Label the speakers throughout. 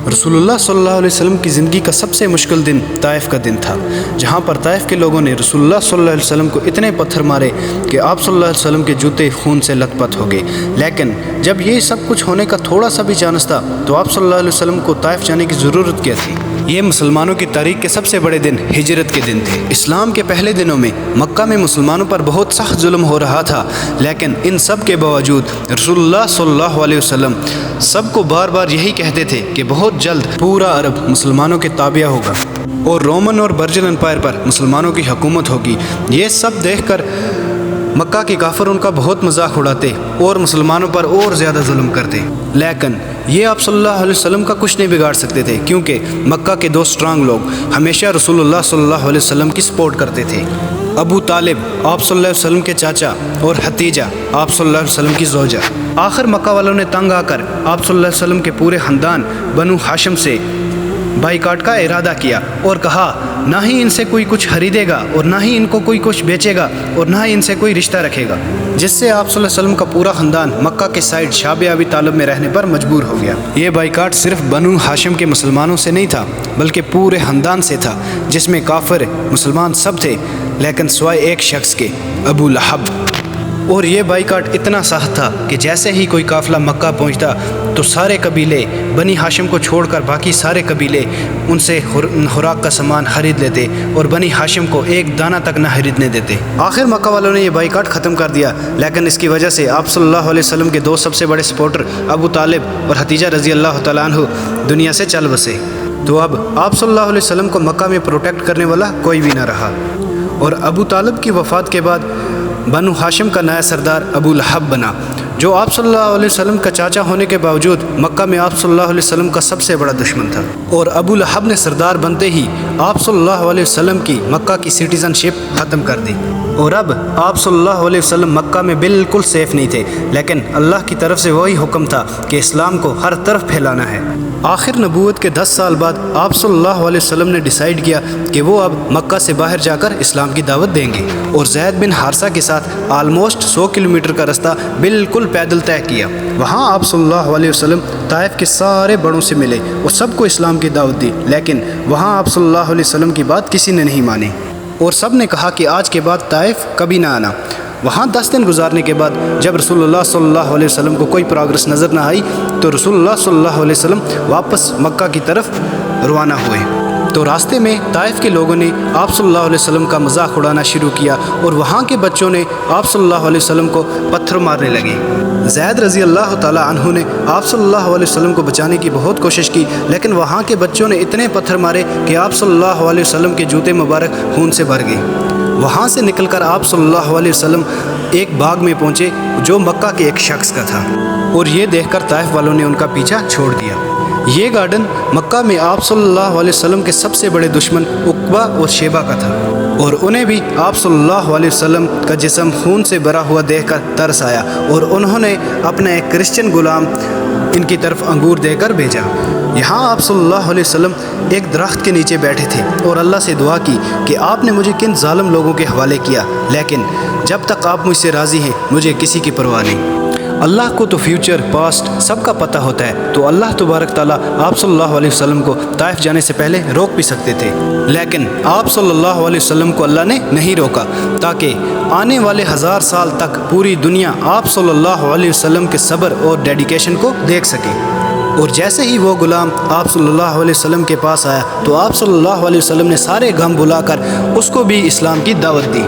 Speaker 1: رسول اللہ صلی اللہ علیہ وسلم کی زندگی کا سب سے مشکل دن طائف کا دن تھا، جہاں پر طائف کے لوگوں نے رسول اللہ صلی اللہ علیہ وسلم کو اتنے پتھر مارے کہ آپ صلی اللہ علیہ وسلم کے جوتے خون سے لت پت ہو گئے۔ لیکن جب یہ سب کچھ ہونے کا تھوڑا سا بھی چانس تھا تو آپ صلی اللہ علیہ وسلم کو طائف جانے کی ضرورت کیا تھی؟ یہ مسلمانوں کی تاریخ کے سب سے بڑے دن ہجرت کے دن تھے۔ اسلام کے پہلے دنوں میں مکہ میں مسلمانوں پر بہت سخت ظلم ہو رہا تھا، لیکن ان سب کے باوجود رسول اللہ صلی اللہ علیہ وسلم سب کو بار بار یہی کہتے تھے کہ بہت جلد پورا عرب مسلمانوں کے تابع ہوگا اور رومن اور برجن امپائر پر مسلمانوں کی حکومت ہوگی۔ یہ سب دیکھ کر مکہ کے کافر ان کا بہت مذاق اڑاتے اور مسلمانوں پر اور زیادہ ظلم کرتے، لیکن یہ آپ صلی اللہ علیہ وسلم کا کچھ نہیں بگاڑ سکتے تھے، کیونکہ مکہ کے دو سٹرانگ لوگ ہمیشہ رسول اللہ صلی اللہ علیہ وسلم کی سپورٹ کرتے تھے۔ ابو طالب آپ صلی اللہ علیہ وسلم کے چاچا اور حتیجہ آپ صلی اللہ علیہ وسلم کی زوجہ۔ آخر مکہ والوں نے تنگ آ کر آپ صلی اللہ علیہ وسلم کے پورے خاندان بنو ہاشم سے بائیکاٹ کا ارادہ کیا اور کہا نہ ہی ان سے کوئی کچھ خریدے گا اور نہ ہی ان کو کوئی کچھ بیچے گا اور نہ ہی ان سے کوئی رشتہ رکھے گا، جس سے آپ صلی اللہ علیہ وسلم کا پورا خاندان مکہ کے سائڈ شعب ابی طالب میں رہنے پر مجبور ہو گیا۔ یہ بائیکاٹ صرف بنو ہاشم کے مسلمانوں سے نہیں تھا بلکہ پورے خاندان سے تھا، جس میں کافر مسلمان سب تھے لیکن سوائے ایک شخص کے، ابو لہب۔ اور یہ بائیکاٹ اتنا سخت تھا کہ جیسے ہی کوئی قافلہ مکہ پہنچتا تو سارے قبیلے بنی ہاشم کو چھوڑ کر باقی سارے قبیلے ان سے خوراک کا سامان خرید لیتے اور بنی ہاشم کو ایک دانہ تک نہ خریدنے دیتے۔ آخر مکہ والوں نے یہ بائیکاٹ ختم کر دیا، لیکن اس کی وجہ سے آپ صلی اللہ علیہ وسلم کے دو سب سے بڑے سپورٹر ابو طالب اور حتیجہ رضی اللہ تعالیٰ عنہ دنیا سے چل بسے۔ تو اب آپ صلی اللہ علیہ وسلم کو مکہ میں پروٹیکٹ کرنے والا کوئی بھی نہ رہا، اور ابو طالب کی وفات کے بعد بنو ہاشم کا نیا سردار ابو لہب بنا، جو آپ صلی اللہ علیہ وسلم کا چاچا ہونے کے باوجود مکہ میں آپ صلی اللہ علیہ وسلم کا سب سے بڑا دشمن تھا۔ اور ابو لہب نے سردار بنتے ہی آپ صلی اللہ علیہ وسلم کی مکہ کی سٹیزن شپ ختم کر دی، اور اب آپ صلی اللہ علیہ وسلم مکہ میں بالکل سیف نہیں تھے، لیکن اللہ کی طرف سے وہی حکم تھا کہ اسلام کو ہر طرف پھیلانا ہے۔ آخر نبوت کے 10 سال بعد آپ صلی اللہ علیہ وسلم نے ڈیسائیڈ کیا کہ وہ اب مکہ سے باہر جا کر اسلام کی دعوت دیں گے، اور زید بن حارثہ کے ساتھ آلموسٹ 100 کلومیٹر کا رستہ بالکل پیدل طے کیا۔ وہاں آپ صلی اللہ علیہ وسلم طائف کے سارے بڑوں سے ملے اور سب کو اسلام کی دعوت دی، لیکن وہاں آپ صلی اللہ علیہ وسلم کی بات کسی نے نہیں مانی، اور سب نے کہا کہ آج کے بعد طائف کبھی نہ آنا۔ وہاں 10 دن گزارنے کے بعد جب رسول اللہ صلی اللہ علیہ وسلم کو کوئی پروگرس نظر نہ آئی تو رسول اللہ صلی اللہ علیہ وسلم واپس مکہ کی طرف روانہ ہوئے۔ تو راستے میں طائف کے لوگوں نے آپ صلی اللہ علیہ وسلم کا مذاق اڑانا شروع کیا، اور وہاں کے بچوں نے آپ صلی اللہ علیہ وسلم کو پتھر مارنے لگے۔ زید رضی اللہ تعالیٰ عنہ نے آپ صلی اللہ علیہ وسلم کو بچانے کی بہت کوشش کی، لیکن وہاں کے بچوں نے اتنے پتھر مارے کہ آپ صلی اللہ علیہ وسلم کے جوتے مبارک خون سے بھر گئے۔ وہاں سے نکل کر آپ صلی اللہ علیہ وسلم ایک باغ میں پہنچے جو مکہ کے ایک شخص کا تھا، اور یہ دیکھ کر طائف والوں نے ان کا پیچھا چھوڑ دیا۔ یہ گارڈن مکہ میں آپ صلی اللہ علیہ وسلم کے سب سے بڑے دشمن عقبہ اور شیبہ کا تھا، اور انہیں بھی آپ صلی اللہ علیہ وسلم کا جسم خون سے بھرا ہوا دیکھ کر ترس آیا، اور انہوں نے اپنا ایک کرسچن غلام ان کی طرف انگور دے کر بھیجا۔ یہاں آپ صلی اللہ علیہ وسلم ایک درخت کے نیچے بیٹھے تھے اور اللہ سے دعا کی کہ آپ نے مجھے کن ظالم لوگوں کے حوالے کیا، لیکن جب تک آپ مجھ سے راضی ہیں مجھے کسی کی پرواہ نہیں۔ اللہ کو تو فیوچر پاسٹ سب کا پتہ ہوتا ہے، تو اللہ تبارک تعالیٰ آپ صلی اللہ علیہ وسلم کو طائف جانے سے پہلے روک بھی سکتے تھے، لیکن آپ صلی اللہ علیہ وسلم کو اللہ نے نہیں روکا، تاکہ آنے والے 1000 سال تک پوری دنیا آپ صلی اللہ علیہ وسلم کے صبر اور ڈیڈیکیشن کو دیکھ سکے۔ اور جیسے ہی وہ غلام آپ صلی اللہ علیہ وسلم کے پاس آیا تو آپ صلی اللہ علیہ وسلم نے سارے غم بھلا کر اس کو بھی اسلام کی دعوت دی،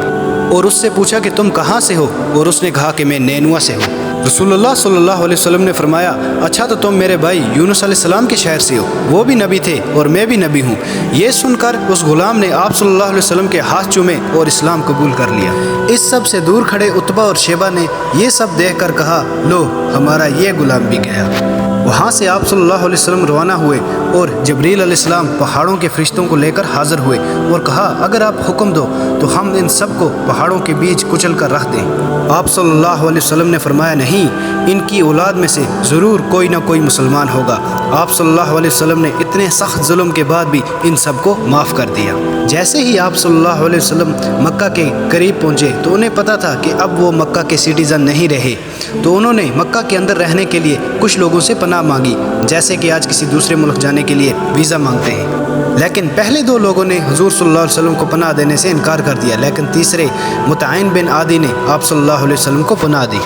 Speaker 1: اور اس سے پوچھا کہ تم کہاں سے ہو، اور اس نے کہا کہ میں نینوا سے ہوں۔ رسول اللہ صلی اللہ علیہ وسلم نے فرمایا اچھا تو تم میرے بھائی یونس علیہ السلام کے شہر سے ہو، وہ بھی نبی تھے اور میں بھی نبی ہوں۔ یہ سن کر اس غلام نے آپ صلی اللہ علیہ وسلم کے ہاتھ چومے اور اسلام قبول کر لیا۔ اس سب سے دور کھڑے عتبہ اور شیبہ نے یہ سب دیکھ کر کہا لو ہمارا یہ غلام بھی گیا۔ وہاں سے آپ صلی اللہ علیہ وسلم روانہ ہوئے، اور جبریل علیہ السلام پہاڑوں کے فرشتوں کو لے کر حاضر ہوئے اور کہا اگر آپ حکم دو تو ہم ان سب کو پہاڑوں کے بیچ کچل کر رکھ دیں۔ آپ صلی اللہ علیہ وسلم نے فرمایا نہیں، ان کی اولاد میں سے ضرور کوئی نہ کوئی مسلمان ہوگا۔ آپ صلی اللہ علیہ وسلم نے اتنے اتنے سخت ظلم کے بعد بھی ان سب کو معاف کر دیا۔ جیسے ہی آپ صلی اللہ علیہ وسلم مکہ کے قریب پہنچے تو انہیں پتہ تھا کہ اب وہ مکہ کے سٹیزن نہیں رہے، تو انہوں نے مکہ کے اندر رہنے کے لیے کچھ لوگوں سے پناہ مانگی، جیسے کہ آج کسی دوسرے ملک جانے کے لیے ویزا مانگتے ہیں۔ لیکن پہلے دو لوگوں نے حضور صلی اللہ علیہ وسلم کو پناہ دینے سے انکار کر دیا، لیکن تیسرے مطعین بن عادی نے آپ صلی اللہ علیہ وسلم کو پناہ دی۔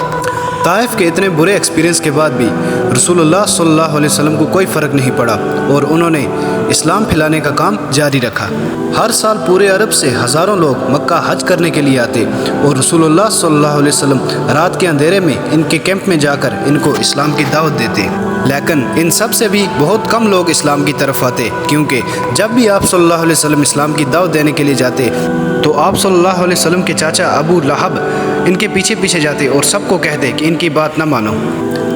Speaker 1: طائف کے اتنے برے ایکسپیرینس کے بعد بھی رسول اللہ صلی اللہ علیہ وسلم کو کوئی فرق نہیں پڑا اور انہوں نے اسلام پھیلانے کا کام جاری رکھا۔ ہر سال پورے عرب سے ہزاروں لوگ مکہ حج کرنے کے لیے آتے اور رسول اللہ صلی اللہ علیہ وسلم رات کے اندھیرے میں ان کے کیمپ میں جا کر ان کو اسلام کی دعوت دیتے، لیکن ان سب سے بھی بہت کم لوگ اسلام کی طرف آتے، کیونکہ جب بھی آپ صلی اللہ علیہ وسلم اسلام کی دعوت دینے کے لیے جاتے تو آپ صلی اللہ علیہ وسلم کے چاچا ابو لہب ان کے پیچھے پیچھے جاتے اور سب کو کہتے کہ ان کی بات نہ مانو۔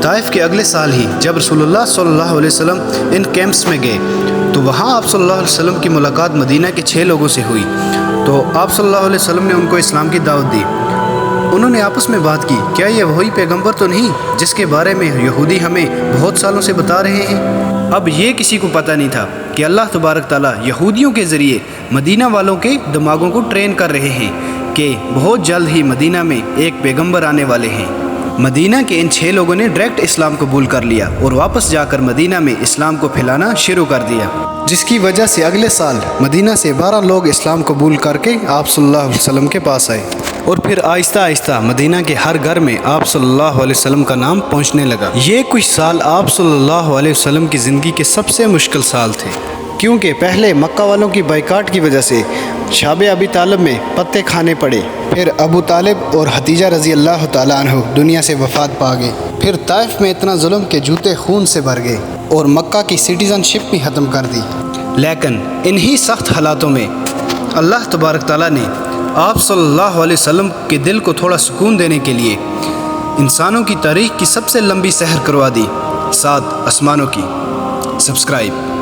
Speaker 1: طائف کے اگلے سال ہی جب رسول اللہ صلی اللہ علیہ وسلم ان کیمپس میں گئے تو وہاں آپ صلی اللہ علیہ وسلم کی ملاقات مدینہ کے 6 لوگوں سے ہوئی، تو آپ صلی اللہ علیہ وسلم نے ان کو اسلام کی دعوت دی۔ انہوں نے آپس میں بات کی، کیا یہ وہی پیغمبر تو نہیں جس کے بارے میں یہودی ہمیں بہت سالوں سے بتا رہے ہیں؟ اب یہ کسی کو پتہ نہیں تھا کہ اللہ تبارک تعالیٰ یہودیوں کے ذریعے مدینہ والوں کے دماغوں کو ٹرین کر رہے ہیں کہ بہت جلد ہی مدینہ میں ایک پیغمبر آنے والے ہیں۔ مدینہ کے ان 6 لوگوں نے ڈائریکٹ اسلام قبول کر لیا اور واپس جا کر مدینہ میں اسلام کو پھیلانا شروع کر دیا، جس کی وجہ سے اگلے سال مدینہ سے 12 لوگ اسلام قبول کر کے آپ صلی اللہ علیہ وسلم کے پاس آئے، اور پھر آہستہ آہستہ مدینہ کے ہر گھر میں آپ صلی اللہ علیہ وسلم کا نام پہنچنے لگا۔ یہ کچھ سال آپ صلی اللہ علیہ وسلم کی زندگی کے سب سے مشکل سال تھے، کیونکہ پہلے مکہ والوں کی بائیکاٹ کی وجہ سے شاب ابی طالب میں پتے کھانے پڑے، پھر ابو طالب اور حتیجہ رضی اللہ تعالیٰ عنہ دنیا سے وفات پا گئے، پھر طائف میں اتنا ظلم کہ جوتے خون سے بھر گئے اور مکہ کی سٹیزن شپ بھی ختم کر دی۔ لیکن انہی سخت حالاتوں میں اللہ تبارک تعالیٰ نے آپ صلی اللہ علیہ وسلم کے دل کو تھوڑا سکون دینے کے لیے انسانوں کی تاریخ کی سب سے لمبی سحر کروا دی، 7 آسمانوں کی۔ سبسکرائب